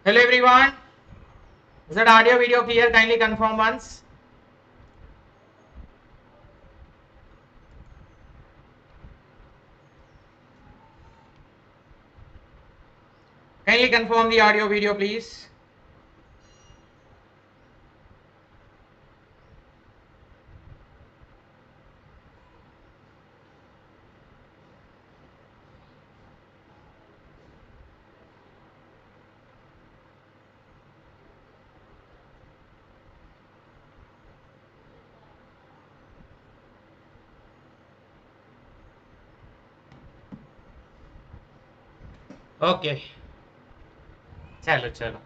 Hello everyone. Is that audio video clear? Kindly confirm once. Kindly confirm the audio video please. Okay. Chalo.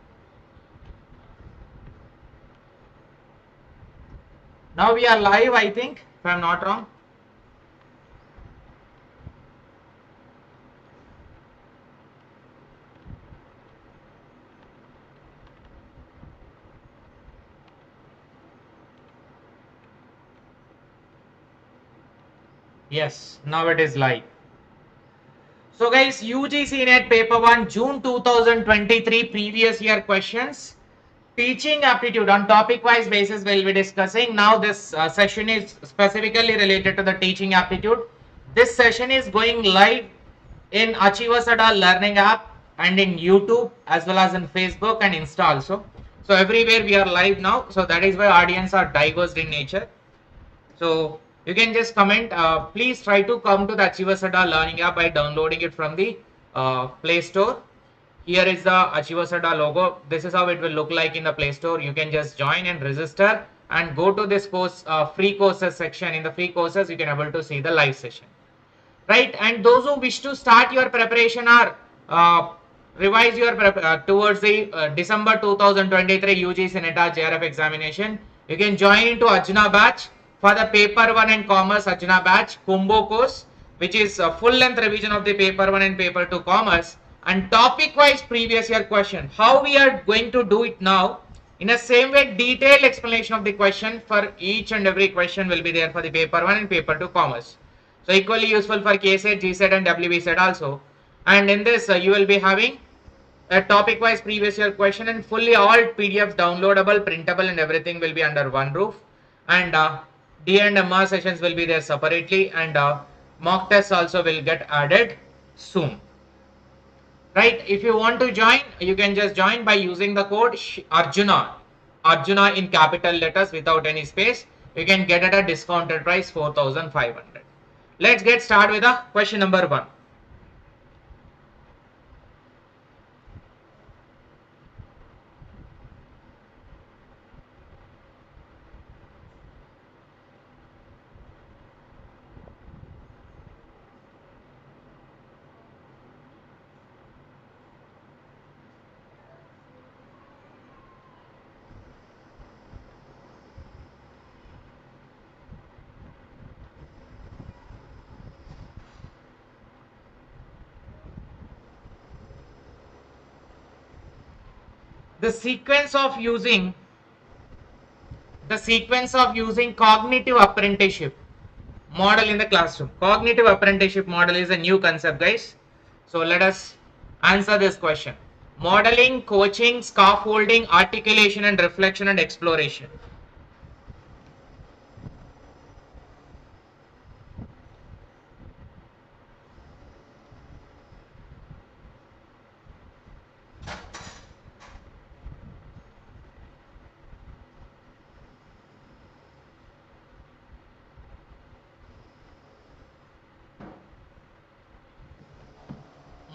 Now we are live, I think, if I am not wrong. Yes, now it is live. So guys, UGC NET paper 1 June 2023 previous year questions. Teaching aptitude on topic wise basis we'll be discussing. Now this session is specifically related to the teaching aptitude. This session is going live in 𝐔𝐆𝐂 learning app and in YouTube as well as in Facebook and Insta also. So everywhere we are live now. So that is why audience are diverse in nature. So you can just comment. Please try to come to the 𝐔𝐆𝐂 learning app by downloading it from the Play Store. Here is the 𝐔𝐆𝐂 logo. This is how it will look like in the Play Store. You can just join and register and go to this course free courses section. In the free courses, you can able to see the live session. Right, and those who wish to start your preparation or revise your towards the December 2023 UGC NET JRF examination, you can join into Arjuna batch for the paper 1 and commerce Arjuna batch combo course, which is a full length revision of the paper 1 and paper 2 commerce and topic wise previous year question. How we are going to do it now? In the same way, detailed explanation of the question for each and every question will be there for the paper 1 and paper 2 commerce. So equally useful for KSET, GSET and WBSET also. And in this you will be having a topic wise previous year question and fully all PDFs downloadable, printable and everything will be under one roof. And D and MR sessions will be there separately and mock tests also will get added soon. Right, if you want to join, you can just join by using the code Arjuna in capital letters without any space. You can get at a discounted price 4,500. Let's get started with the question number 1. The sequence of using cognitive apprenticeship model in the classroom. Cognitive apprenticeship model is a new concept, guys. So let us answer this question. Modeling, coaching, scaffolding, articulation and reflection and exploration.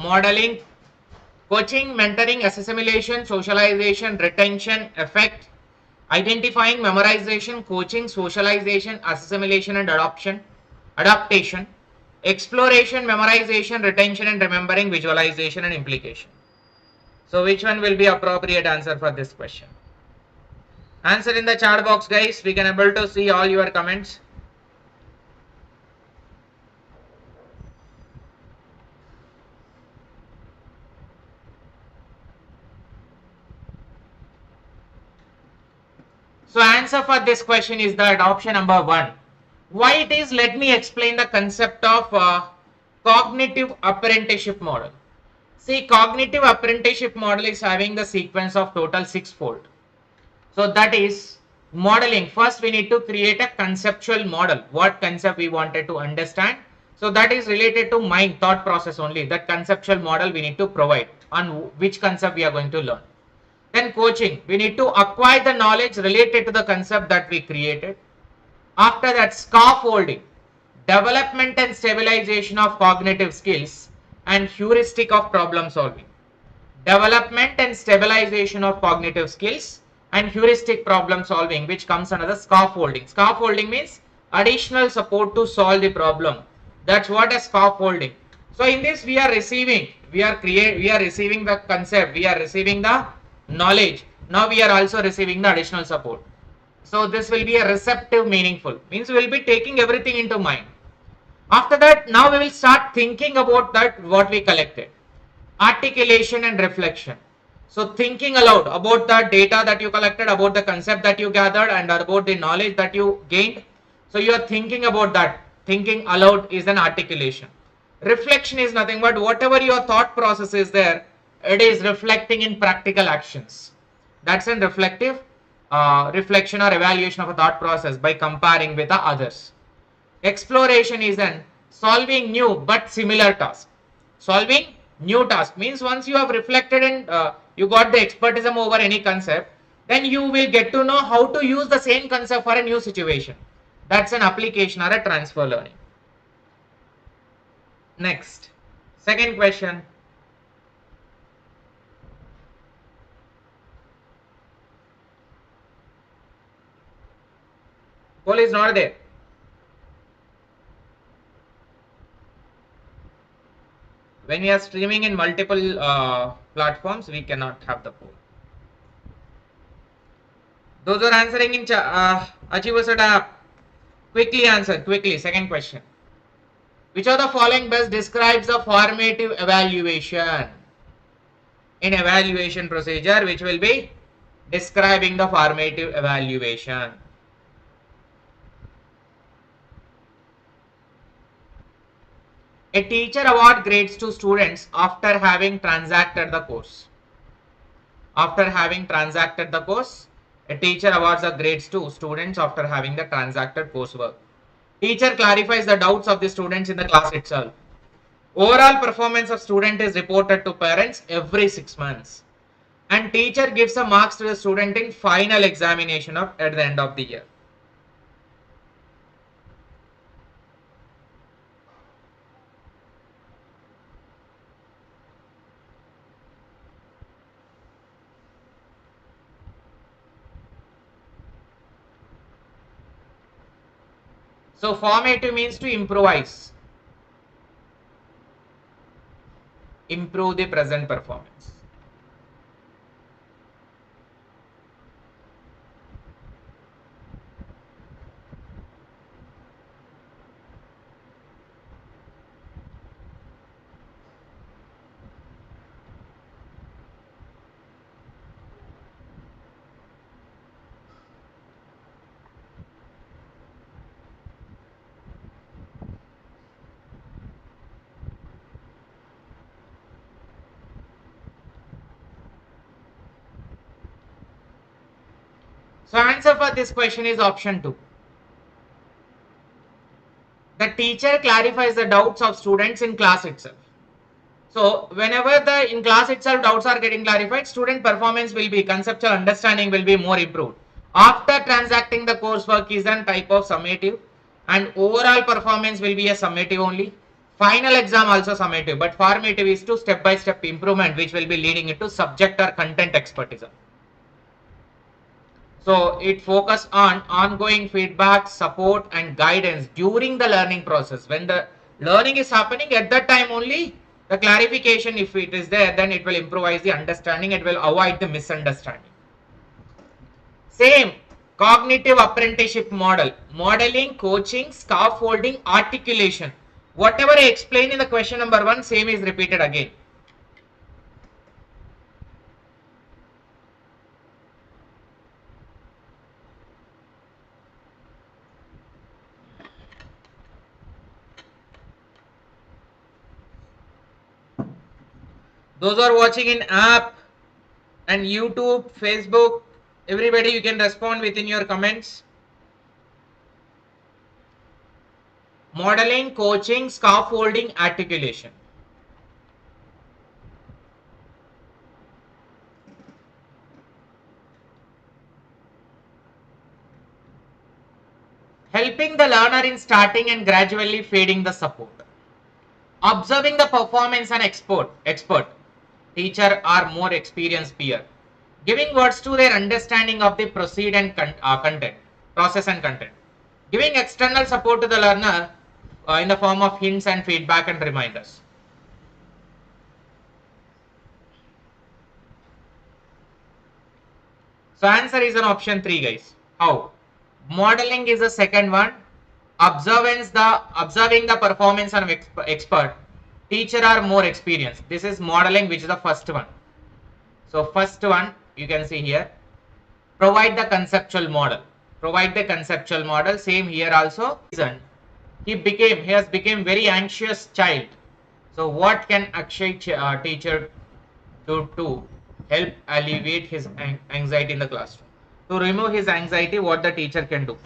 Modeling, coaching, mentoring, assimilation, socialization, retention, effect, identifying, memorization, coaching, socialization, assimilation and adaptation, exploration, memorization, retention and remembering, visualization and implication. So which one will be appropriate answer for this question? Answer in the chat box, guys. We can able to see all your comments. So answer for this question is that option number 1. Why it is? Let me explain the concept of cognitive apprenticeship model. See, cognitive apprenticeship model is having the sequence of total 6-fold. So that is modeling. First, we need to create a conceptual model. What concept we wanted to understand. So that is related to mind, thought process only. That conceptual model we need to provide on which concept we are going to learn. Then coaching. We need to acquire the knowledge related to the concept that we created. After that, scaffolding. Development and stabilization of cognitive skills and heuristic of problem solving. Development and stabilization of cognitive skills and heuristic problem solving, which comes under the scaffolding. Scaffolding means additional support to solve the problem. That's what a scaffolding. So in this we are receiving, we are receiving the concept, we are receiving the knowledge. Now we are also receiving the additional support. So this will be a receptive meaningful, means we will be taking everything into mind. After that, now we will start thinking about that what we collected. Articulation and reflection. So thinking aloud about the data that you collected, about the concept that you gathered and about the knowledge that you gained. So you are thinking about that. Thinking aloud is an articulation. Reflection is nothing but whatever your thought process is there, it is reflecting in practical actions. That's a reflective reflection or evaluation of a thought process by comparing with the others. Exploration is an solving new but similar task. Solving new task means once you have reflected and you got the expertism over any concept, then you will get to know how to use the same concept for a new situation. That's an application or a transfer learning. Next, second question. Poll is not there. When we are streaming in multiple platforms, we cannot have the poll. Those are answering in Achievers app. Quickly answer, quickly. Second question. Which of the following best describes the formative evaluation? In evaluation procedure, which will be describing the formative evaluation. A teacher awards grades to students after having transacted the course. After having transacted the course, a teacher awards the grades to students after having the transacted coursework. Teacher clarifies the doubts of the students in the class itself. Overall performance of student is reported to parents every 6 months. And teacher gives the marks to the student in final examination at the end of the year. So formative means to improvise. Improve the present performance. So answer for this question is option 2. The teacher clarifies the doubts of students in class itself. So whenever in class itself doubts are getting clarified, student performance will be, conceptual understanding will be more improved. After transacting the coursework is a type of summative, and overall performance will be a summative only. Final exam also summative, but formative is to step-by-step improvement, which will be leading into subject or content expertise. So it focuses on ongoing feedback, support and guidance during the learning process. When the learning is happening, at that time only the clarification, if it is there, then it will improvise the understanding, it will avoid the misunderstanding. Same cognitive apprenticeship model, modeling, coaching, scaffolding, articulation. Whatever I explained in the question number 1, same is repeated again. Those who are watching in app and YouTube, Facebook, everybody you can respond within your comments. Modeling, coaching, scaffolding, articulation. Helping the learner in starting and gradually fading the support. Observing the performance and expert, teacher or more experienced peer. Giving words to their understanding of the proceed and content, process and content. Giving external support to the learner in the form of hints and feedback and reminders. So answer is on option 3, guys. How? Modeling is the second one. Observing the performance of expert, teacher or more experienced. This is modeling, which is the first one. So first one you can see here. Provide the conceptual model. Provide the conceptual model. Same here also. He has become very anxious child. So what can Akshay teacher do to help alleviate his anxiety in the classroom? To remove his anxiety, what the teacher can do?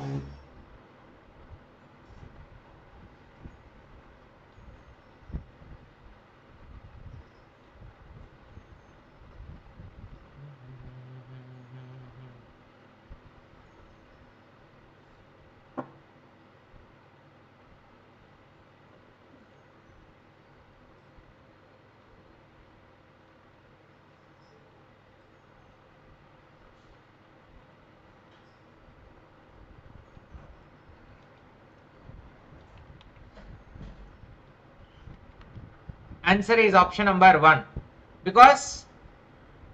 Answer is option number 1. Because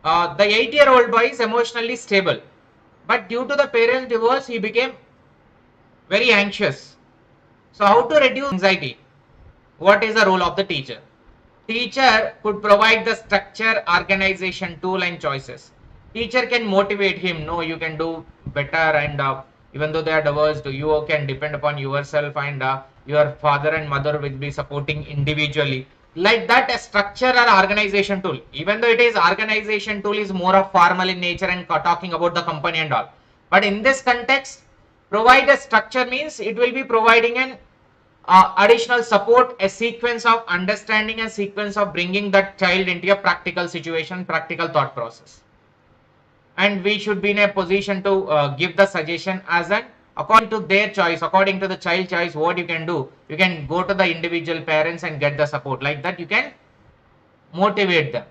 the 8-year-old boy is emotionally stable, but due to the parents' divorce, he became very anxious. So how to reduce anxiety? What is the role of the teacher? Teacher could provide the structure, organization, tool and choices. Teacher can motivate him. No, you can do better, and even though they are divorced, you can depend upon yourself, and your father and mother will be supporting individually. Like that, a structure or organization tool. Even though it is organization tool is more of formal in nature and talking about the company and all. But in this context, provide a structure means it will be providing an additional support, a sequence of understanding, a sequence of bringing that child into a practical situation, practical thought process. And we should be in a position to give the suggestion as an according to their choice, according to the child choice. What you can do, you can go to the individual parents and get the support. Like that you can motivate them.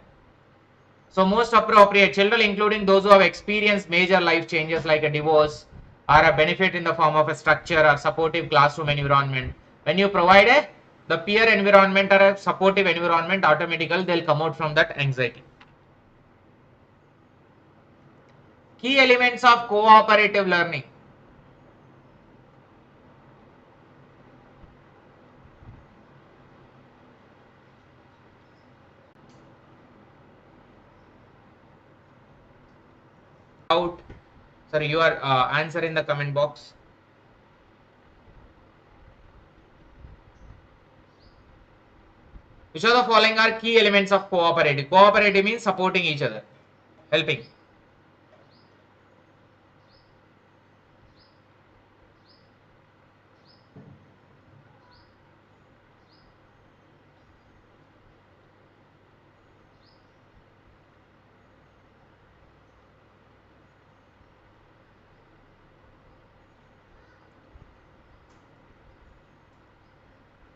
So most appropriate children, including those who have experienced major life changes like a divorce, or a benefit in the form of a structure or supportive classroom environment. When you provide the peer environment or a supportive environment, automatically they'll come out from that anxiety. Key elements of cooperative learning. Sorry, your answer in the comment box. Which of the following are key elements of cooperative? Cooperative means supporting each other, helping.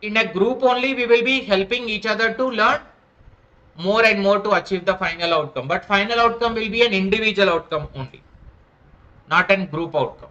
In a group only, we will be helping each other to learn more and more to achieve the final outcome. But final outcome will be an individual outcome only, not a group outcome.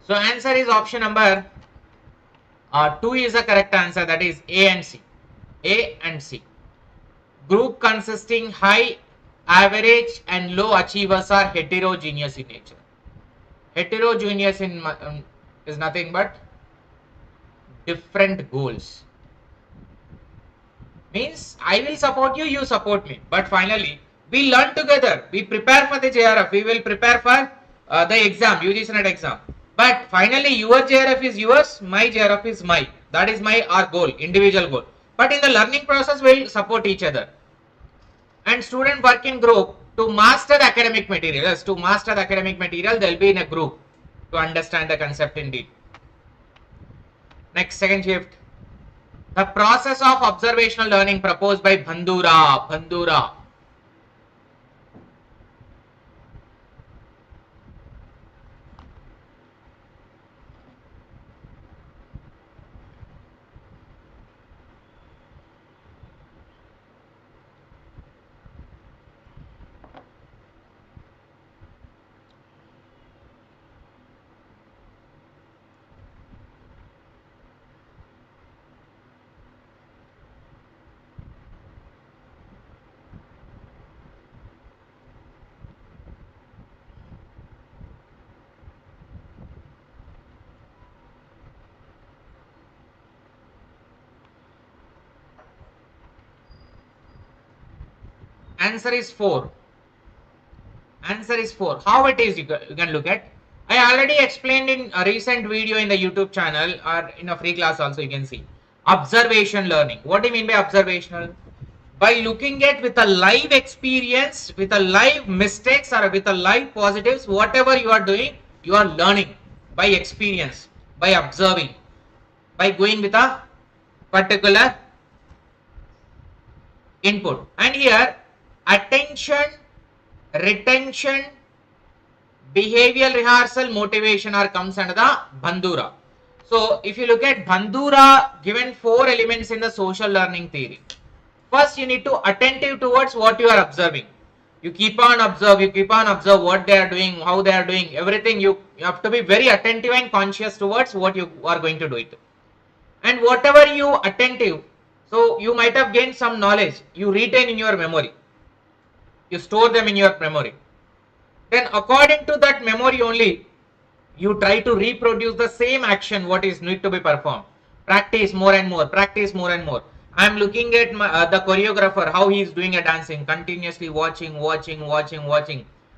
So answer is option number 2 is the correct answer, that is A and C. A and C. Group consisting high, average and low achievers are heterogeneous in nature. Heterogeneous in is nothing but different goals. Means I will support you, you support me. But finally, we learn together. We prepare for the JRF. We will prepare for the exam, UGC NET exam. But finally, your JRF is yours, my JRF is mine. That is our goal, individual goal. But in the learning process, we'll support each other. And student work in group to master the academic material. Yes, to master the academic material, they'll be in a group to understand the concept in detail. Next, second shift. The process of observational learning proposed by Bandura. Answer is 4. Answer is 4. How it is, you can look at. I already explained in a recent video in the YouTube channel or in a free class also, you can see. Observation learning. What do you mean by observational? By looking at with a live experience, with a live mistakes or with a live positives, whatever you are doing, you are learning by experience, by observing, by going with a particular input. And here, attention, retention, behavioral rehearsal, motivation are comes under the Bandura. So if you look at Bandura, given 4 elements in the social learning theory. First, you need to attentive towards what you are observing. You keep on observe what they are doing, how they are doing, everything. You have to be very attentive and conscious towards what you are going to do it. And whatever you attentive, so you might have gained some knowledge, you retain in your memory. You store them in your memory. Then according to that memory only, you try to reproduce the same action what is need to be performed. Practice more and more, practice more and more. I am looking at the choreographer, how he is doing a dancing, continuously watching.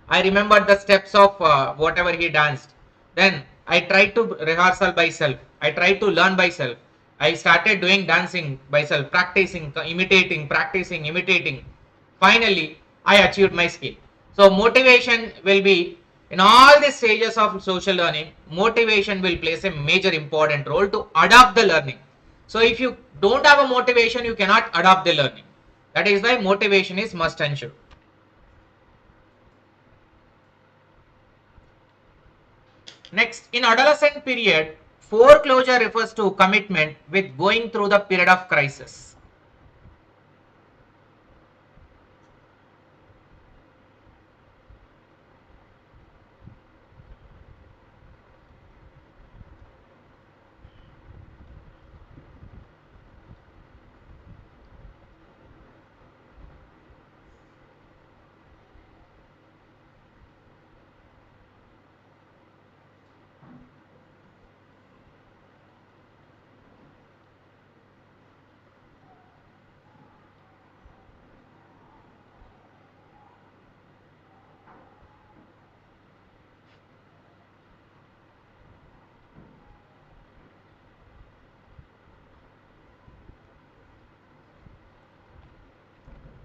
I remember the steps of whatever he danced. Then I tried to rehearsal by self. I tried to learn by self. I started doing dancing by self, practicing, imitating, practicing, imitating. Finally, I achieved my skill. So motivation will be in all the stages of social learning. Motivation will play a major important role to adopt the learning. So if you don't have a motivation, you cannot adopt the learning. That is why motivation is must and should. Next, in adolescent period, foreclosure refers to commitment with going through the period of crisis.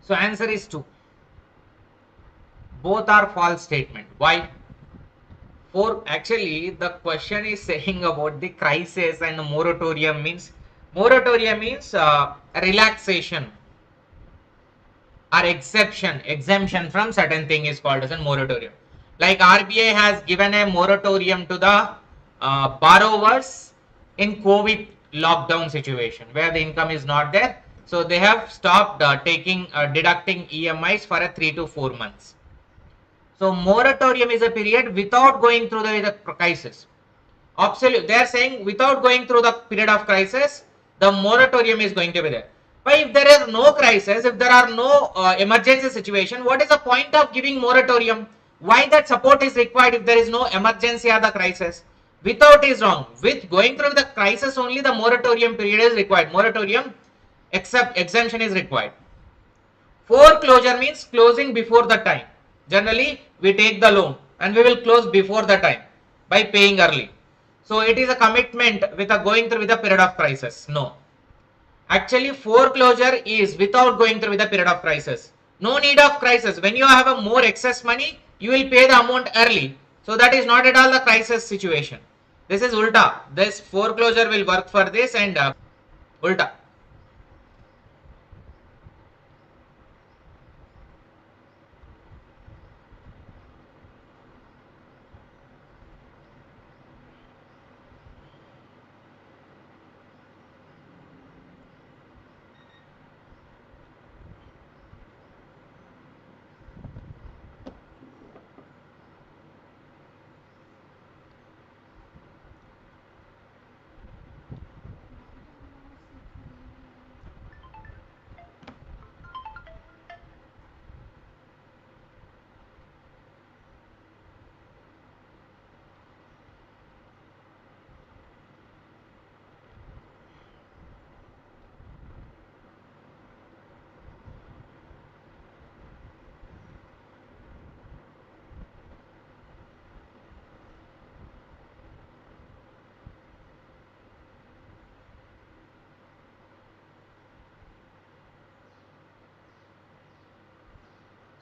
So answer is 2. Both are false statement. Why? For actually the question is saying about the crisis and the moratorium means relaxation or exemption from certain thing is called as a moratorium. Like RBI has given a moratorium to the borrowers in COVID lockdown situation where the income is not there. So they have stopped deducting EMIs for 3 to 4 months. So moratorium is a period without going through the crisis. Absolutely, they are saying without going through the period of crisis, the moratorium is going to be there. But if there is no crisis, if there are no emergency situation, what is the point of giving moratorium? Why that support is required if there is no emergency or the crisis? Without is wrong. With going through the crisis only, the moratorium period is required. Moratorium except exemption is required. Foreclosure means closing before the time. Generally, we take the loan and we will close before the time by paying early. So it is a commitment with a going through with a period of crisis. No. Actually, foreclosure is without going through with a period of crisis. No need of crisis. When you have a more excess money, you will pay the amount early. So that is not at all the crisis situation. This is ulta. This foreclosure will work for this and ulta.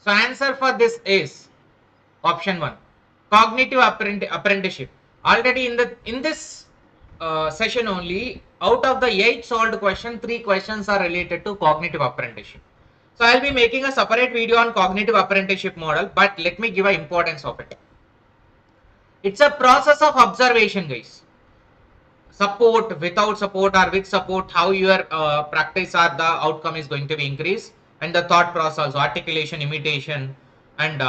So answer for this is option 1, cognitive apprenticeship. Already in this session only, out of the 8 solved question, 3 questions are related to cognitive apprenticeship. So I will be making a separate video on cognitive apprenticeship model, but let me give an importance of it. It's a process of observation, guys. Support, without support or with support, how your practice or the outcome is going to be increased, and the thought process also, articulation, imitation and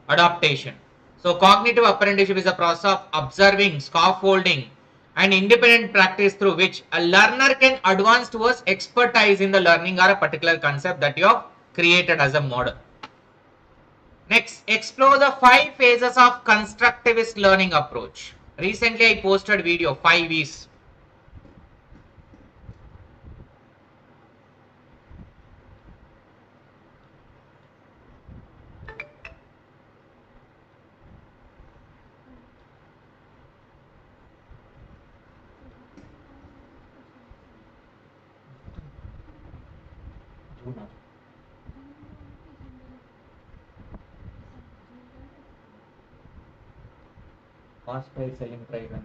adaptation. So cognitive apprenticeship is a process of observing, scaffolding and independent practice through which a learner can advance towards expertise in the learning or a particular concept that you have created as a model. Next, explore the 5 phases of constructivist learning approach. Recently I posted video 5 V's. Fast price selling price and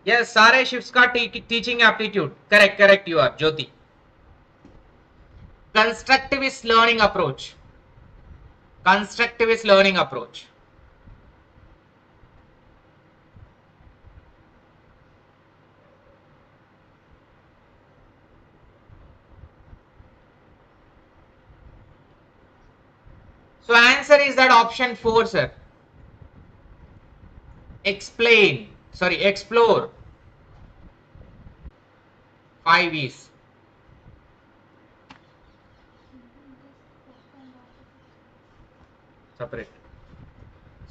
yes, सारे shifts का teaching aptitude. Correct, you are Jyoti. Constructivist learning approach. Constructivist learning approach. So answer is that option 4, sir. Explore 5 E's. Separate.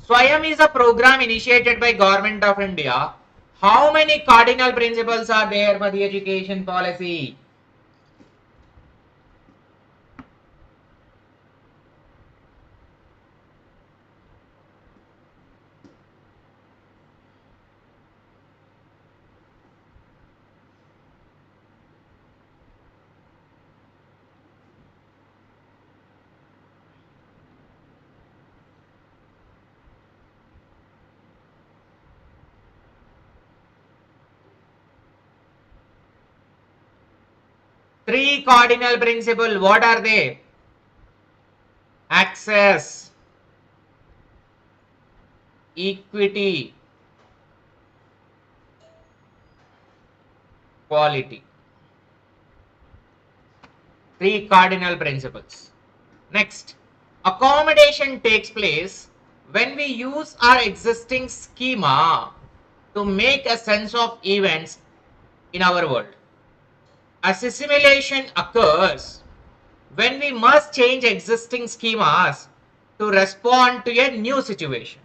Swayam is a program initiated by Government of India. How many cardinal principles are there for the education policy? Three cardinal principles, what are they? Access, equity, quality. 3 cardinal principles. Next, accommodation takes place when we use our existing schema to make a sense of events in our world. Assimilation occurs when we must change existing schemas to respond to a new situation.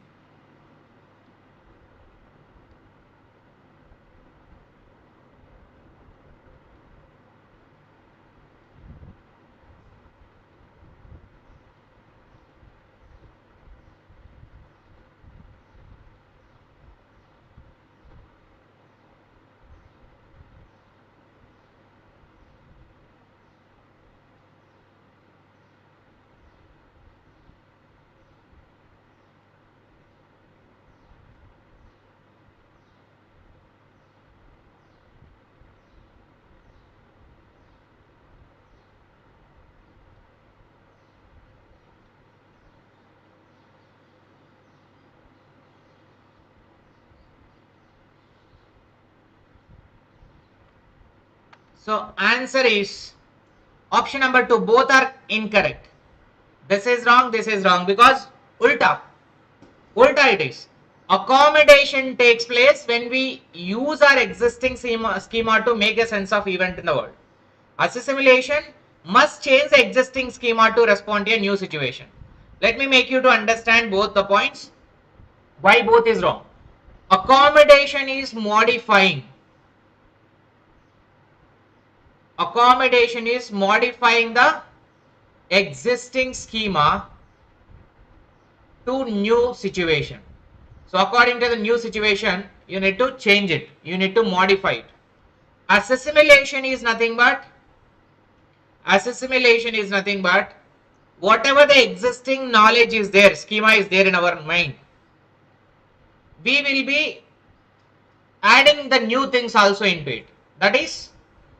So answer is option number 2. Both are incorrect. This is wrong, this is wrong, because ulta it is. Accommodation takes place when we use our existing schema to make a sense of event in the world. Assimilation must change the existing schema to respond to a new situation. Let me make you to understand both the points. Why both is wrong? Accommodation is modifying. Accommodation is modifying the existing schema to new situation. So according to the new situation, you need to change it. You need to modify it. Assimilation is nothing but whatever the existing knowledge is there, schema is there in our mind. We will be adding the new things also into it. That is,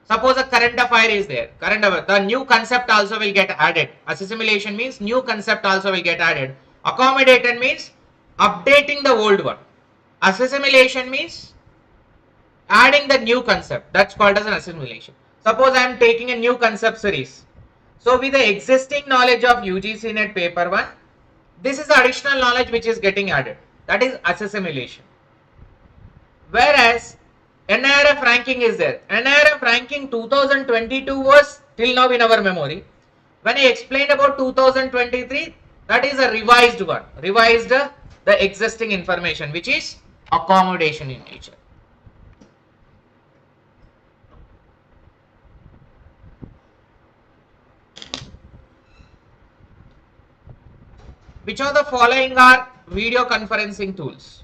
suppose a current affair is there. The new concept also will get added. Assimilation means new concept also will get added. Accommodated means updating the old one. Assimilation means adding the new concept. That's called as an assimilation. Suppose I am taking a new concept series. So with the existing knowledge of UGC NET paper 1, this is the additional knowledge which is getting added. That is assimilation. Whereas NIRF ranking is there. NIRF ranking 2022 was till now in our memory. When I explained about 2023, that is a revised one. Revised the existing information, which is accommodation in nature. Which of the following are video conferencing tools?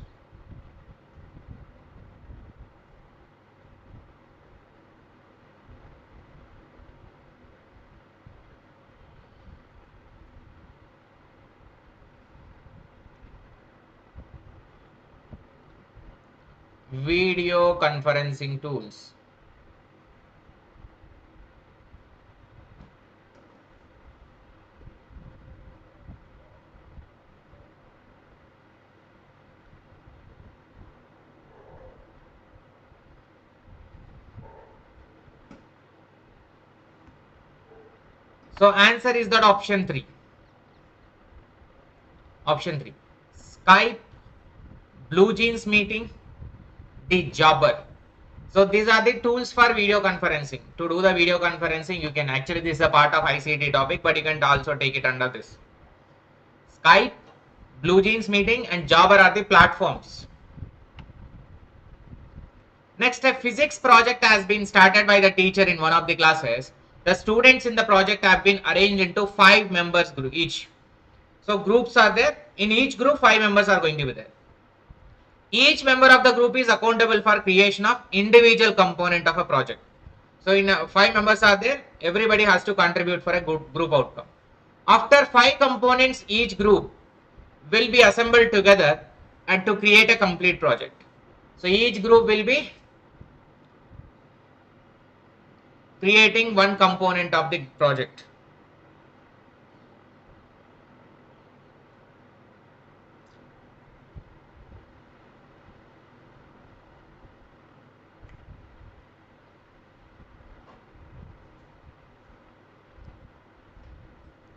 Video conferencing tools. So answer is that option 3. Option 3. Skype, Blue Jeans meeting, the Jabber. So these are the tools for video conferencing. To do the video conferencing, you can actually, this is a part of ICT topic, but you can also take it under this. Skype, Blue Jeans meeting and Jabber are the platforms. Next, a physics project has been started by the teacher in one of the classes. The students in the project have been arranged into 5 members group each. So groups are there. In each group, 5 members are going to be there. Each member of the group is accountable for creation of individual component of a project. So in 5 members are there, everybody has to contribute for a good group outcome. After 5 components, each group will be assembled together and to create a complete project. So each group will be creating one component of the project.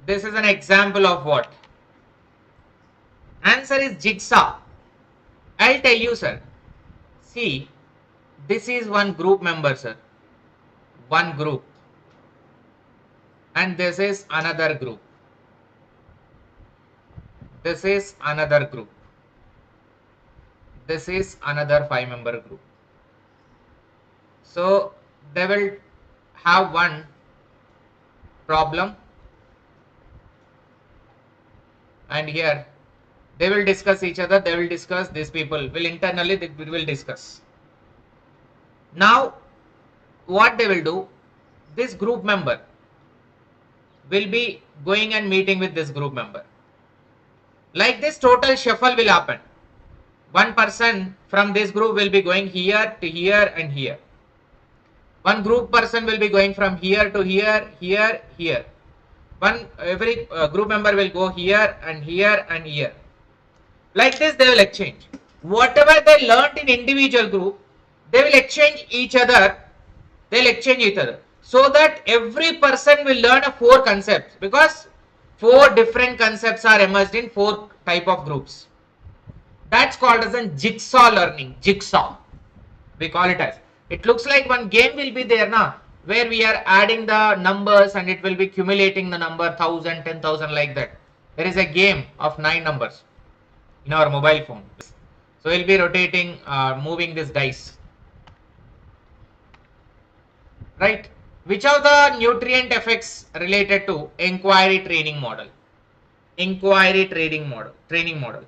This is an example of what? Answer is jigsaw. I'll tell you, sir. See, this is one group member, sir. One group. And this is another group. This is another group. This is another 5-member group. So they will have one problem, and here they will discuss each other. They will discuss, these people will internally, they will discuss. Now what they will do, this group member will be going and meeting with this group member. Like this, total shuffle will happen. One person from this group will be going here to here and here. One group person will be going from here to here, here, here. Every group member will go here and here and here. Like this, they will exchange. Whatever they learnt in individual group, they will exchange each other. They'll exchange each other. So that every person will learn 4 concepts, because 4 different concepts are emerged in 4 type of groups. That's called as a jigsaw learning. Jigsaw, we call it as. It looks like one game will be there now, where we are adding the numbers and it will be accumulating the number 1000, 10,000 like that. There is a game of 9 numbers in our mobile phone. So we'll be rotating, moving this dice. Right? Which are the nutrient effects related to inquiry training model? Inquiry training model.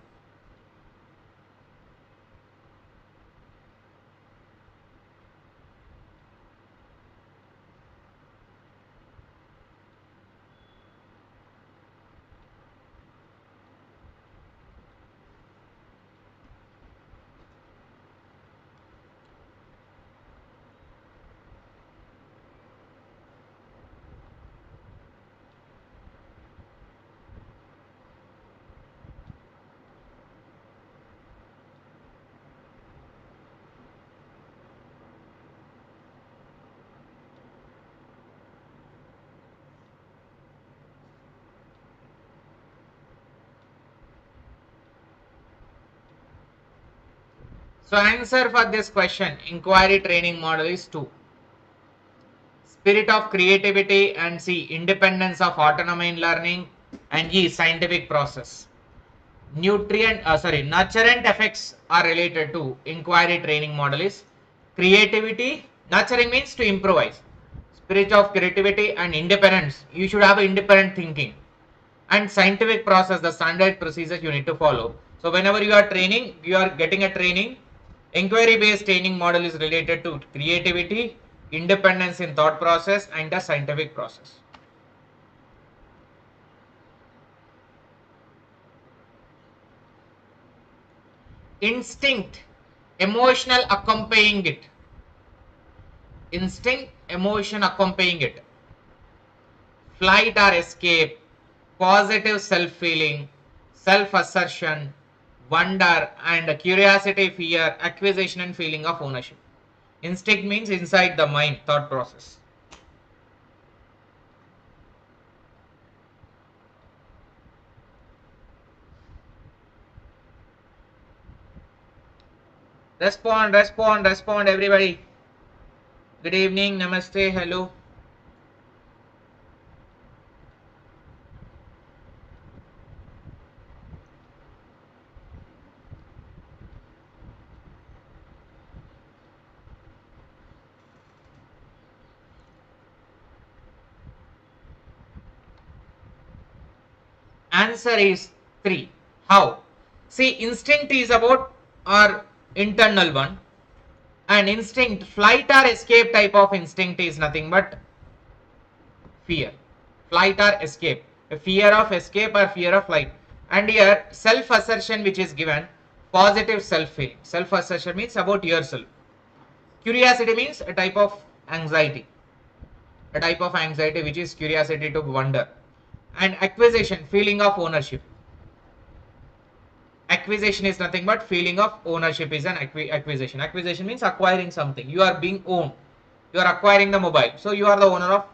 So answer for this question, inquiry training model is 2. Spirit of creativity, and C, independence of autonomy in learning, and E, scientific process. Nurturant effects are related to inquiry training model is creativity. Nurturing means to improvise. Spirit of creativity and independence. You should have independent thinking. And scientific process, the standard procedures you need to follow. So whenever you are training, you are getting a training. Inquiry based training model is related to creativity, independence in thought process, and the scientific process. Instinct, emotional accompanying it. Instinct, emotion accompanying it. Flight or escape, positive self-feeling, self-assertion, wonder, and curiosity, fear, acquisition, and feeling of ownership. Instinct means inside the mind, thought process. Respond everybody. Good evening, namaste, hello. Answer is 3. How? See, instinct is about our internal one, and instinct, flight or escape type of instinct is nothing but fear. Flight or escape, a fear of escape or fear of flight. And here self-assertion which is given, positive self-feeling. Self-assertion means about yourself. Curiosity means a type of anxiety. A type of anxiety which is curiosity to wonder. And acquisition, feeling of ownership. Acquisition is nothing but feeling of ownership is an acquisition. Acquisition means acquiring something. You are being owned. You are acquiring the mobile. So you are the owner of.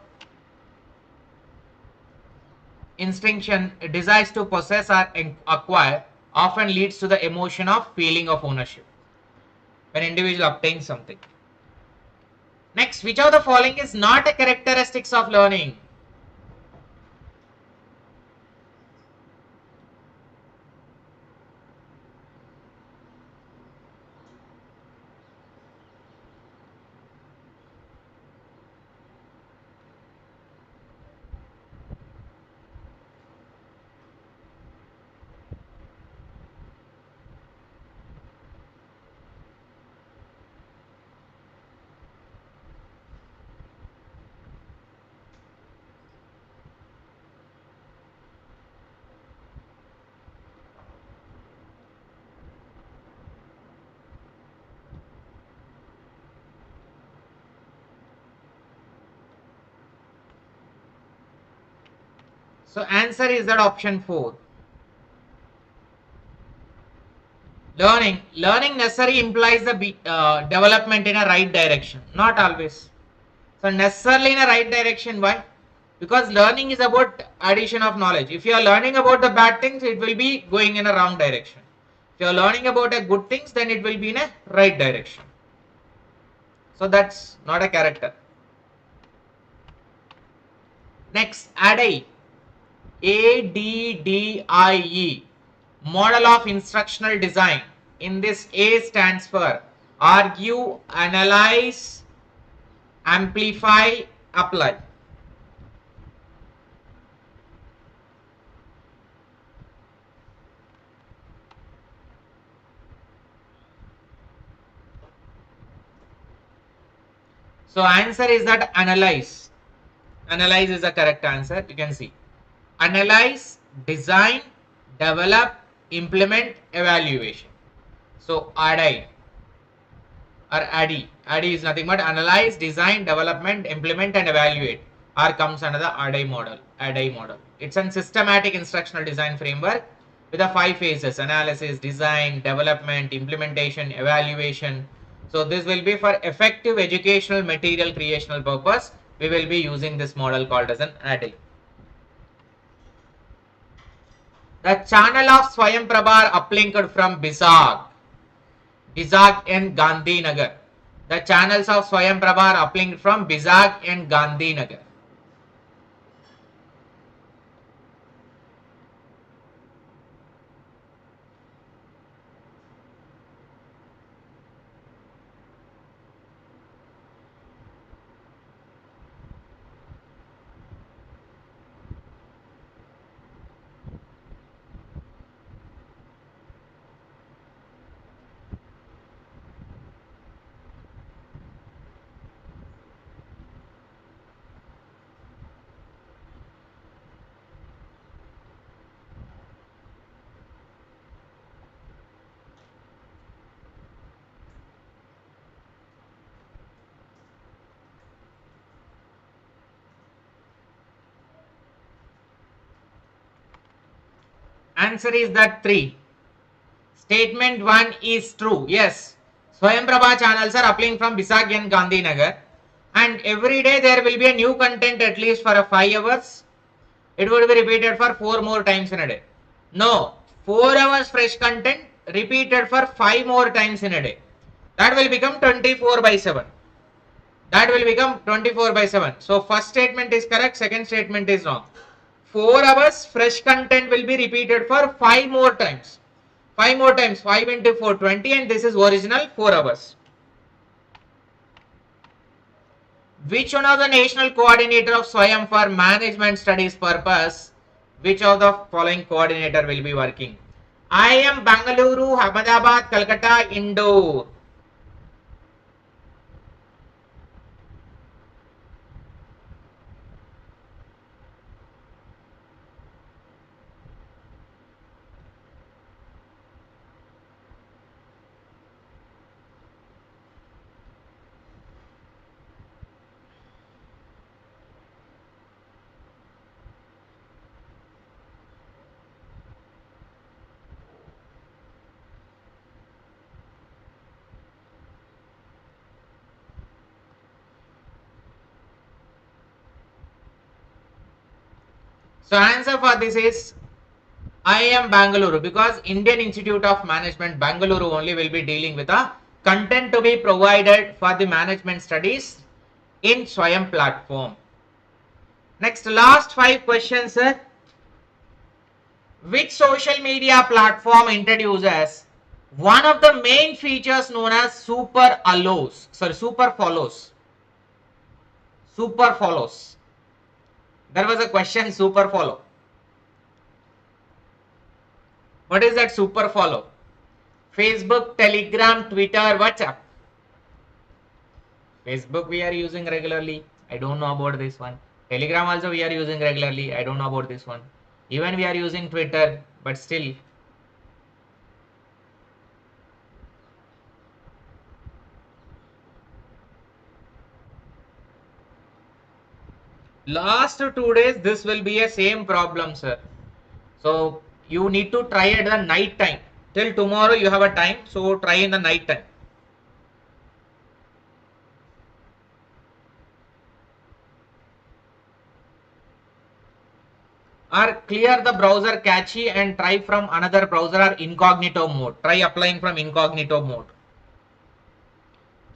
Instinction, desires to possess or acquire, often leads to the emotion of feeling of ownership when individual obtains something. Next, which of the following is not a characteristics of learning? So answer is that option 4. Learning necessarily implies the development in a right direction. Not always. So necessarily in a right direction. Why? Because learning is about addition of knowledge. If you are learning about the bad things, it will be going in a wrong direction. If you are learning about a good things, then it will be in a right direction. So that's not a character. Next, ADDIE. ADDIE. Model of instructional design. In this, A stands for argue, analyze, amplify, apply. So answer is that analyze. Analyze is the correct answer. You can see. Analyze, design, develop, implement, evaluation. So ADDIE or ADDIE. ADDIE is nothing but analyze, design, development, implement and evaluate. R comes under the ADDIE model. ADDIE model. It's a systematic instructional design framework with the 5 phases: analysis, design, development, implementation, evaluation. So this will be for effective educational material creational purpose. We will be using this model called as an ADDIE. The channel of Swayamprabha uplinked from Bizag and Gandhinagar. The channels of Swayamprabha uplinked from Bizag and Gandhinagar. Answer is that 3. Statement 1 is true. Yes, Swayamprabha channels are uplinked from Bisag and Gandhinagar, and every day there will be a new content at least for 5 hours. It would be repeated for 4 more times in a day. No, 4 hours fresh content repeated for 5 more times in a day. That will become 24/7. That will become 24/7. So first statement is correct, second statement is wrong. 4 hours fresh content will be repeated for 5 more times. 5 more times, 5 into 4, 20, and this is original 4 hours. Which one of the national coordinator of Swayam for management studies purpose? Which of the following coordinator will be working? I am Bangalore, Ahmedabad, Calcutta, Indore. So answer for this is I am Bangalore, because Indian Institute of Management Bangalore only will be dealing with the content to be provided for the management studies in Swayam platform. Next, last 5 questions, sir. Which social media platform introduces one of the main features known as super follows? Super follows. There was a question, super follow. What is that super follow? Facebook, Telegram, Twitter, WhatsApp. Facebook we are using regularly. I don't know about this one. Telegram also we are using regularly. I don't know about this one. Even we are using Twitter, but still. Last 2 days, this will be a same problem, sir. So you need to try at the night time. Till tomorrow you have a time, so try in the night time. Or clear the browser cache and try from another browser or incognito mode. Try applying from incognito mode.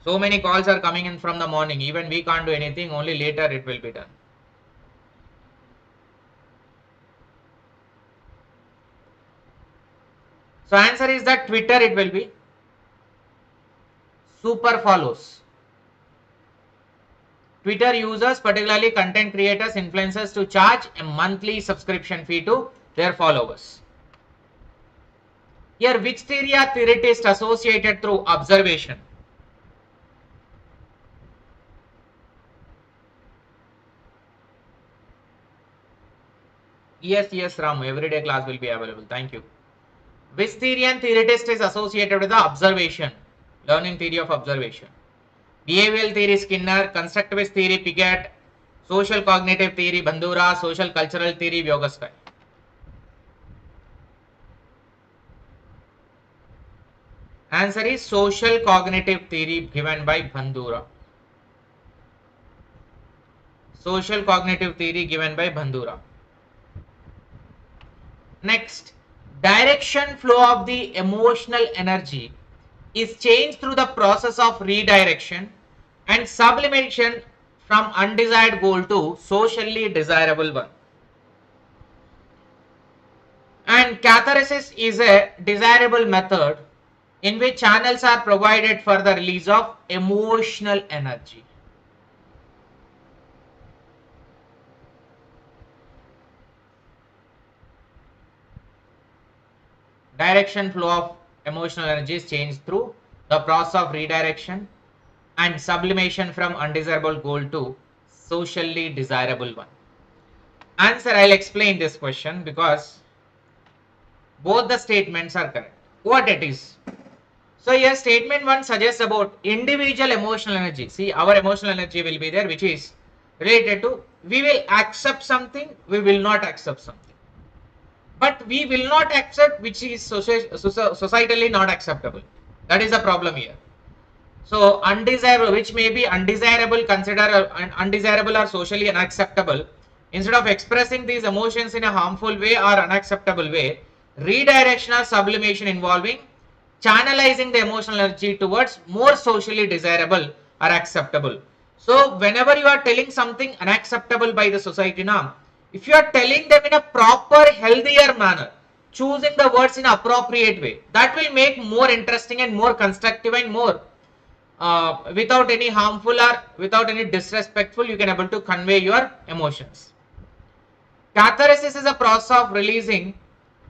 So many calls are coming in from the morning. Even we can't do anything. Only later it will be done. So answer is that Twitter it will be. Super follows. Twitter users, particularly content creators, influencers, to charge a monthly subscription fee to their followers. Here, which theory or theoretist associated through observation? Yes, Ram. Everyday class will be available. Thank you. Which theory and theoretist is associated with the observation? Learning theory of observation. Behavioral theory Skinner, constructivist theory Piaget, social cognitive theory Bandura, social cultural theory Vygotsky. Answer is social cognitive theory given by Bandura. Social cognitive theory given by Bandura. Next, direction flow of the emotional energy is changed through the process of redirection and sublimation from undesired goal to socially desirable one. And catharsis is a desirable method in which channels are provided for the release of emotional energy. Direction flow of emotional energy is changed through the process of redirection and sublimation from undesirable goal to socially desirable one. Answer, I'll explain this question because both the statements are correct. What it is? So here statement 1 suggests about individual emotional energy. See, our emotional energy will be there, which is related to we will accept something, we will not accept something. But we will not accept which is societally not acceptable. That is the problem here. So undesirable, which may be undesirable, considered undesirable or socially unacceptable. Instead of expressing these emotions in a harmful way or unacceptable way, redirection or sublimation involving channelizing the emotional energy towards more socially desirable or acceptable. So whenever you are telling something unacceptable by the society norm, if you are telling them in a proper, healthier manner, choosing the words in appropriate way, that will make more interesting and more constructive and more without any harmful or without any disrespectful, you can able to convey your emotions. Catharsis is a process of releasing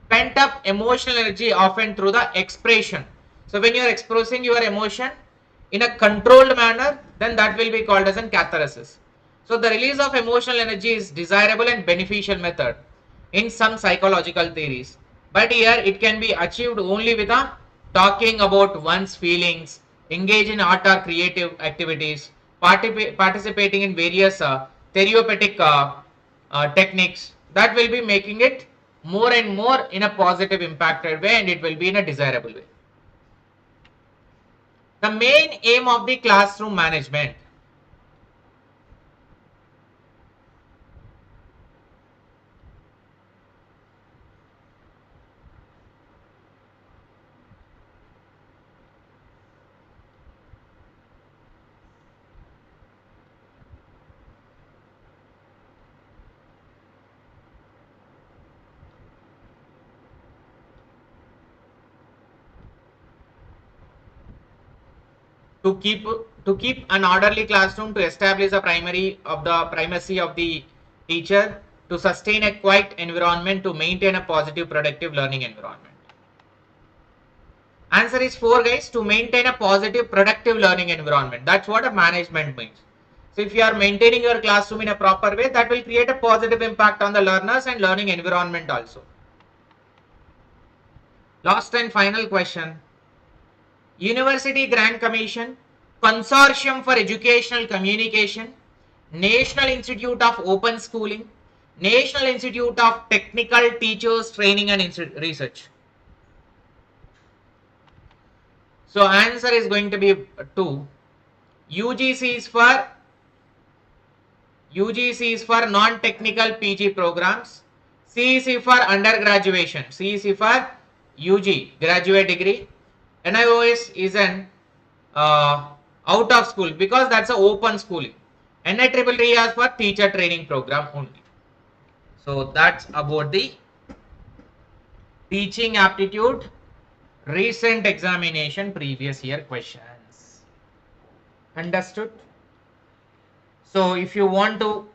pent up emotional energy, often through the expression. So when you are expressing your emotion in a controlled manner, then that will be called as a catharsis. So the release of emotional energy is desirable and beneficial method in some psychological theories. But here it can be achieved only with a talking about one's feelings, engage in art or creative activities, participating in various therapeutic techniques. That will be making it more and more in a positive impacted way, and it will be in a desirable way. The main aim of the classroom management. To keep an orderly classroom, to establish the primacy of the teacher, to sustain a quiet environment, to maintain a positive productive learning environment. Answer is 4, guys. To maintain a positive productive learning environment. That's what a management means. So if you are maintaining your classroom in a proper way, that will create a positive impact on the learners and learning environment also. Last and final question. University Grant Commission, Consortium for Educational Communication, National Institute of Open Schooling, National Institute of Technical Teachers Training and Research. So answer is going to be 2. UGC is for non-technical PG programs. CEC for undergraduation. CEC for UG, graduate degree. NIOS is an out of school because that's an open schooling. NIEEE is for teacher training program only. So that's about the teaching aptitude recent examination previous year questions. Understood? So if you want to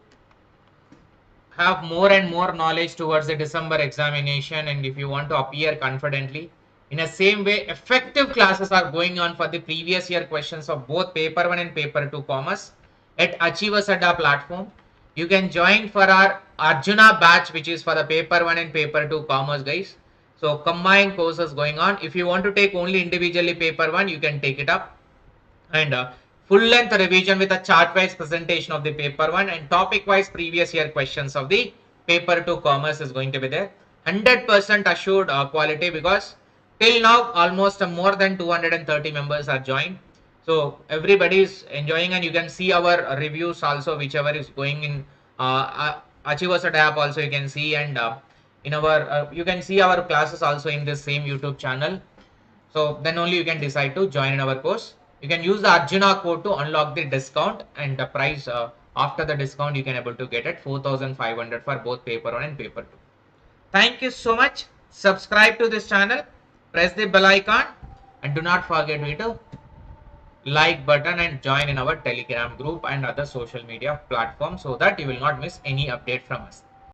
have more and more knowledge towards the December examination, and if you want to appear confidently, in the same way, effective classes are going on for the previous year questions of both paper 1 and paper 2 commerce at Achievers Adda platform. You can join for our Arjuna batch, which is for the paper 1 and paper 2 commerce, guys. So combined courses going on. If you want to take only individually paper 1, you can take it up. And full length revision with a chart wise presentation of the paper 1 and topic wise previous year questions of the paper 2 commerce is going to be there. 100% assured quality, because till now almost more than 230 members are joined. So everybody is enjoying, and you can see our reviews also, whichever is going in Achievers app also you can see, and in our you can see our classes also in this same YouTube channel. So then only you can decide to join in our course. You can use the Arjuna code to unlock the discount, and the price after the discount you can able to get at 4,500 for both paper 1 and paper 2. Thank you so much. Subscribe to this channel, press the bell icon, and do not forget to hit a like button and join in our Telegram group and other social media platforms so that you will not miss any update from us.